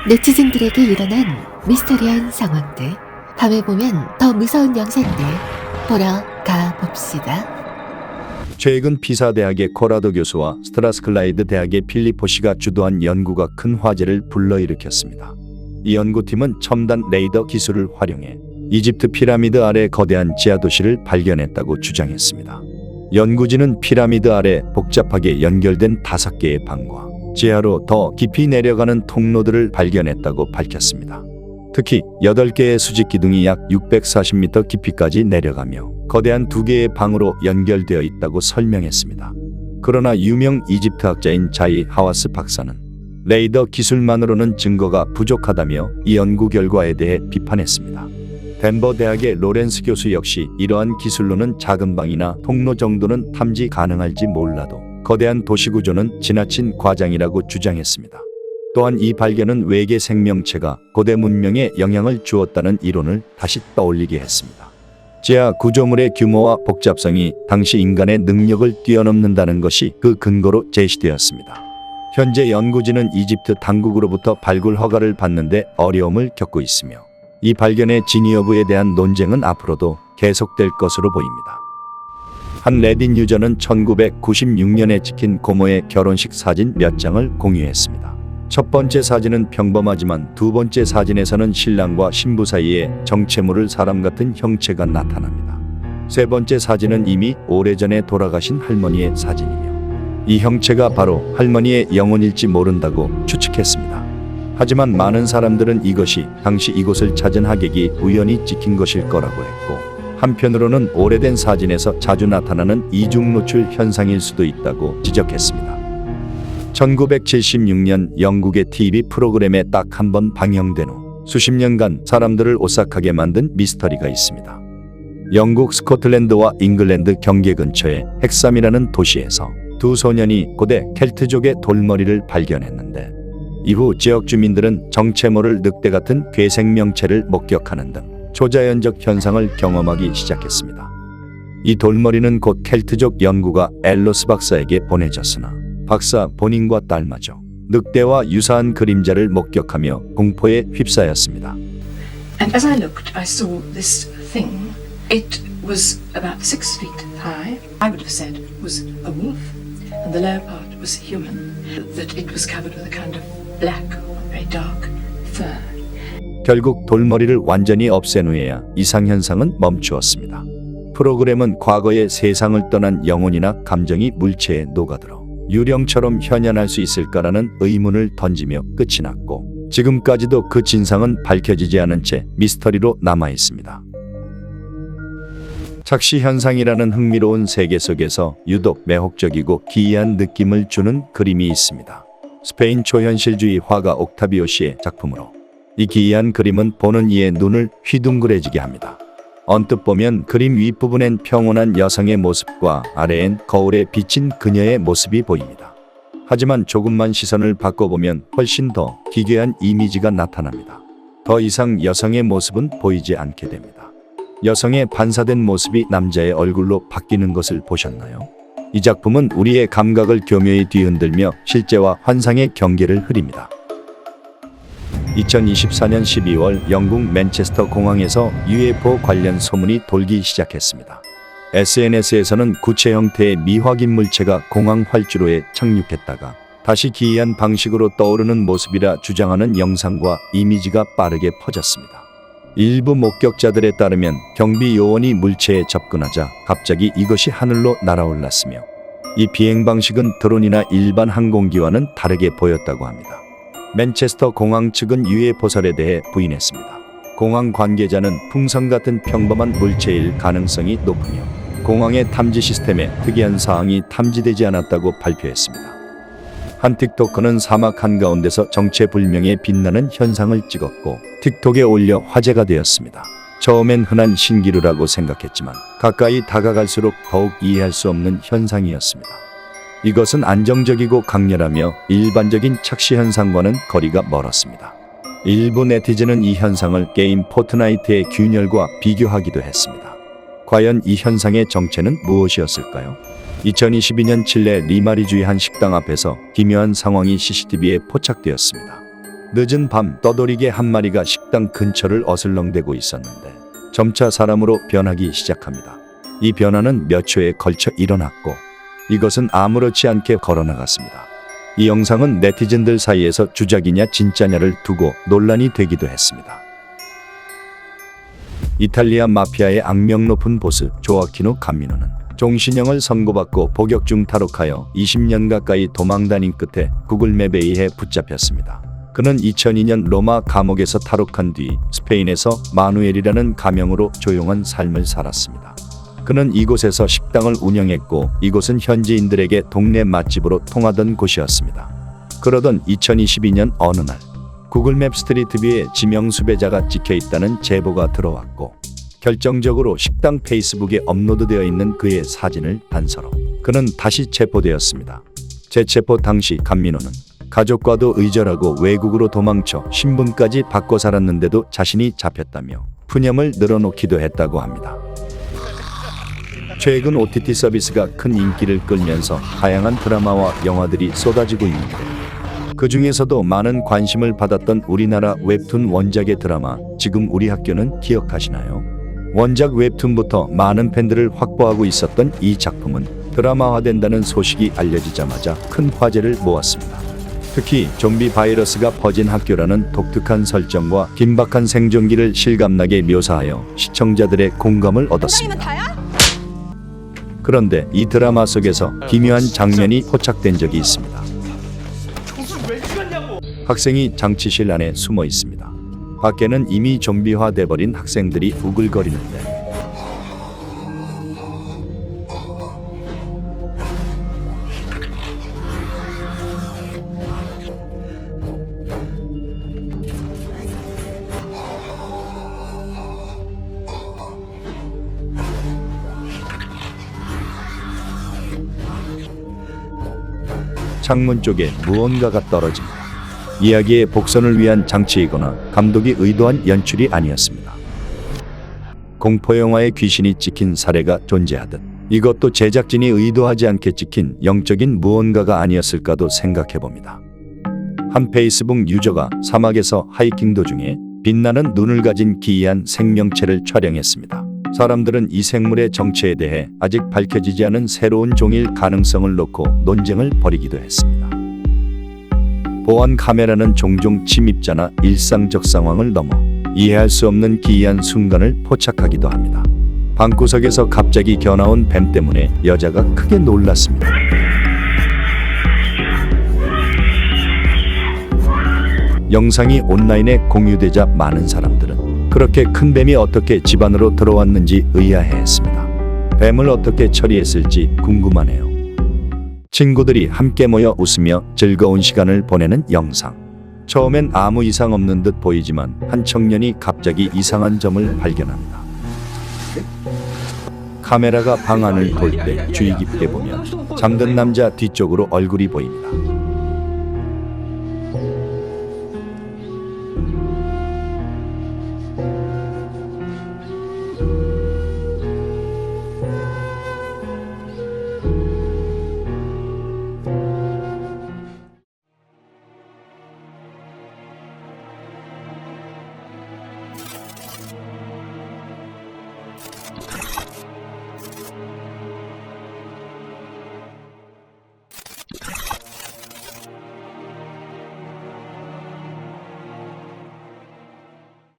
네티즌들에게 일어난 미스터리한 상황들, 밤에 보면 더 무서운 영상들 보러 가봅시다. 최근 피사 대학의 코라도 교수와 스트라스클라이드 대학의 필리포 씨가 주도한 연구가 큰 화제를 불러일으켰습니다. 이 연구팀은 첨단 레이더 기술을 활용해 이집트 피라미드 아래 거대한 지하도시를 발견했다고 주장했습니다. 연구진은 피라미드 아래 복잡하게 연결된 5개의 방과 지하로 더 깊이 내려가는 통로들을 발견했다고 밝혔습니다. 특히 8개의 수직 기둥이 약 640m 깊이까지 내려가며 거대한 2개의 방으로 연결되어 있다고 설명했습니다. 그러나 유명 이집트 학자인 자이 하와스 박사는 레이더 기술만으로는 증거가 부족하다며 이 연구 결과에 대해 비판했습니다. 덴버 대학의 로렌스 교수 역시 이러한 기술로는 작은 방이나 통로 정도는 탐지 가능할지 몰라도 거대한 도시구조는 지나친 과장이라고 주장했습니다. 또한 이 발견은 외계 생명체가 고대 문명에 영향을 주었다는 이론을 다시 떠올리게 했습니다. 지하 구조물의 규모와 복잡성이 당시 인간의 능력을 뛰어넘는다는 것이 그 근거로 제시되었습니다. 현재 연구진은 이집트 당국으로부터 발굴 허가를 받는데 어려움을 겪고 있으며 이 발견의 진위 여부에 대한 논쟁은 앞으로도 계속될 것으로 보입니다. 한 레딧 유저는 1996년에 찍힌 고모의 결혼식 사진 몇 장을 공유했습니다. 첫 번째 사진은 평범하지만 두 번째 사진에서는 신랑과 신부 사이에 정체모를 사람 같은 형체가 나타납니다. 세 번째 사진은 이미 오래전에 돌아가신 할머니의 사진이며 이 형체가 바로 할머니의 영혼일지 모른다고 추측했습니다. 하지만 많은 사람들은 이것이 당시 이곳을 찾은 하객이 우연히 찍힌 것일 거라고 했고, 한편으로는 오래된 사진에서 자주 나타나는 이중 노출 현상일 수도 있다고 지적했습니다. 1976년 영국의 TV 프로그램에 딱 한 번 방영된 후 수십 년간 사람들을 오싹하게 만든 미스터리가 있습니다. 영국 스코틀랜드와 잉글랜드 경계 근처의 헥삼이라는 도시에서 두 소년이 고대 켈트족의 돌머리를 발견했는데, 이후 지역 주민들은 정체모를 늑대 같은 괴생명체를 목격하는 등 초자연적 현상을 경험하기 시작했습니다. 이 돌머리는 곧 켈트족 연구가 엘로스 박사에게 보내졌으나 박사 본인과 딸마저 늑대와 유사한 그림자를 목격하며 공포에 휩싸였습니다. And as I looked, I saw this thing. It was about 6 feet high. I would have said it was a wolf, and the lower part was human. That it was covered with a kind of black, very dark fur. 결국 돌머리를 완전히 없앤 후에야 이상현상은 멈추었습니다. 프로그램은 과거의 세상을 떠난 영혼이나 감정이 물체에 녹아들어 유령처럼 현현할 수 있을까라는 의문을 던지며 끝이 났고, 지금까지도 그 진상은 밝혀지지 않은 채 미스터리로 남아 있습니다. 착시 현상이라는 흥미로운 세계 속에서 유독 매혹적이고 기이한 느낌을 주는 그림이 있습니다. 스페인 초현실주의 화가 옥타비오 씨의 작품으로 이 기이한 그림은 보는 이의 눈을 휘둥그레지게 합니다. 언뜻 보면 그림 윗부분엔 평온한 여성의 모습과 아래엔 거울에 비친 그녀의 모습이 보입니다. 하지만 조금만 시선을 바꿔보면 훨씬 더 기괴한 이미지가 나타납니다. 더 이상 여성의 모습은 보이지 않게 됩니다. 여성의 반사된 모습이 남자의 얼굴로 바뀌는 것을 보셨나요? 이 작품은 우리의 감각을 교묘히 뒤흔들며 실제와 환상의 경계를 흐립니다. 2024년 12월 영국 맨체스터 공항에서 UFO 관련 소문이 돌기 시작했습니다. SNS에서는 구체 형태의 미확인 물체가 공항 활주로에 착륙했다가 다시 기이한 방식으로 떠오르는 모습이라 주장하는 영상과 이미지가 빠르게 퍼졌습니다. 일부 목격자들에 따르면 경비 요원이 물체에 접근하자 갑자기 이것이 하늘로 날아올랐으며, 이 비행 방식은 드론이나 일반 항공기와는 다르게 보였다고 합니다. 맨체스터 공항 측은 UFO설에 대해 부인했습니다. 공항 관계자는 풍선 같은 평범한 물체일 가능성이 높으며 공항의 탐지 시스템에 특이한 사항이 탐지되지 않았다고 발표했습니다. 한 틱토커는 사막 한가운데서 정체불명의 빛나는 현상을 찍었고 틱톡에 올려 화제가 되었습니다. 처음엔 흔한 신기루라고 생각했지만 가까이 다가갈수록 더욱 이해할 수 없는 현상이었습니다. 이것은 안정적이고 강렬하며 일반적인 착시 현상과는 거리가 멀었습니다. 일부 네티즌은 이 현상을 게임 포트나이트의 균열과 비교하기도 했습니다. 과연 이 현상의 정체는 무엇이었을까요? 2022년 칠레 리마리주의 한 식당 앞에서 기묘한 상황이 CCTV에 포착되었습니다. 늦은 밤 떠돌이개 한 마리가 식당 근처를 어슬렁대고 있었는데 점차 사람으로 변하기 시작합니다. 이 변화는 몇 초에 걸쳐 일어났고 이것은 아무렇지 않게 걸어나갔습니다. 이 영상은 네티즌들 사이에서 주작이냐 진짜냐를 두고 논란이 되기도 했습니다. 이탈리아 마피아의 악명 높은 보스 조아키노 감미노는 종신형을 선고받고 복역 중 탈옥하여 20년 가까이 도망다닌 끝에 구글맵에 의해 붙잡혔습니다. 그는 2002년 로마 감옥에서 탈옥한 뒤 스페인에서 마누엘이라는 가명으로 조용한 삶을 살았습니다. 그는 이곳에서 식당을 운영했고 이곳은 현지인들에게 동네 맛집으로 통하던 곳이었습니다. 그러던 2022년 어느 날 구글맵 스트리트뷰에 지명 수배자가 찍혀있다는 제보가 들어왔고 결정적으로 식당 페이스북에 업로드되어 있는 그의 사진을 단서로 그는 다시 체포되었습니다. 재체포 당시 감미노는 가족과도 의절하고 외국으로 도망쳐 신분까지 바꿔 살았는데도 자신이 잡혔다며 푸념을 늘어놓기도 했다고 합니다. 최근 OTT 서비스가 큰 인기를 끌면서 다양한 드라마와 영화들이 쏟아지고 있는데 그 중에서도 많은 관심을 받았던 우리나라 웹툰 원작의 드라마 지금 우리 학교는 기억하시나요? 원작 웹툰부터 많은 팬들을 확보하고 있었던 이 작품은 드라마화된다는 소식이 알려지자마자 큰 화제를 모았습니다. 특히 좀비 바이러스가 퍼진 학교라는 독특한 설정과 긴박한 생존기를 실감나게 묘사하여 시청자들의 공감을 얻었습니다. 그런데 이 드라마 속에서 기묘한 장면이 포착된 적이 있습니다. 학생이 장치실 안에 숨어 있습니다. 밖에는 이미 좀비화 돼버린 학생들이 우글거리는데 창문 쪽에 무언가가 떨어집니다. 이야기의 복선을 위한 장치이거나 감독이 의도한 연출이 아니었습니다. 공포영화에 귀신이 찍힌 사례가 존재하듯 이것도 제작진이 의도하지 않게 찍힌 영적인 무언가가 아니었을까도 생각해봅니다. 한 페이스북 유저가 사막에서 하이킹 도중에 빛나는 눈을 가진 기이한 생명체를 촬영했습니다. 사람들은 이 생물의 정체에 대해 아직 밝혀지지 않은 새로운 종일 가능성을 놓고 논쟁을 벌이기도 했습니다. 보안 카메라는 종종 침입자나 일상적 상황을 넘어 이해할 수 없는 기이한 순간을 포착하기도 합니다. 방구석에서 갑자기 겨나온 뱀 때문에 여자가 크게 놀랐습니다. 영상이 온라인에 공유되자 많은 사람들은 그렇게 큰 뱀이 어떻게 집 안으로 들어왔는지 의아해했습니다. 뱀을 어떻게 처리했을지 궁금하네요. 친구들이 함께 모여 웃으며 즐거운 시간을 보내는 영상. 처음엔 아무 이상 없는 듯 보이지만 한 청년이 갑자기 이상한 점을 발견합니다. 카메라가 방 안을 돌 때 주의 깊게 보면 잠든 남자 뒤쪽으로 얼굴이 보입니다.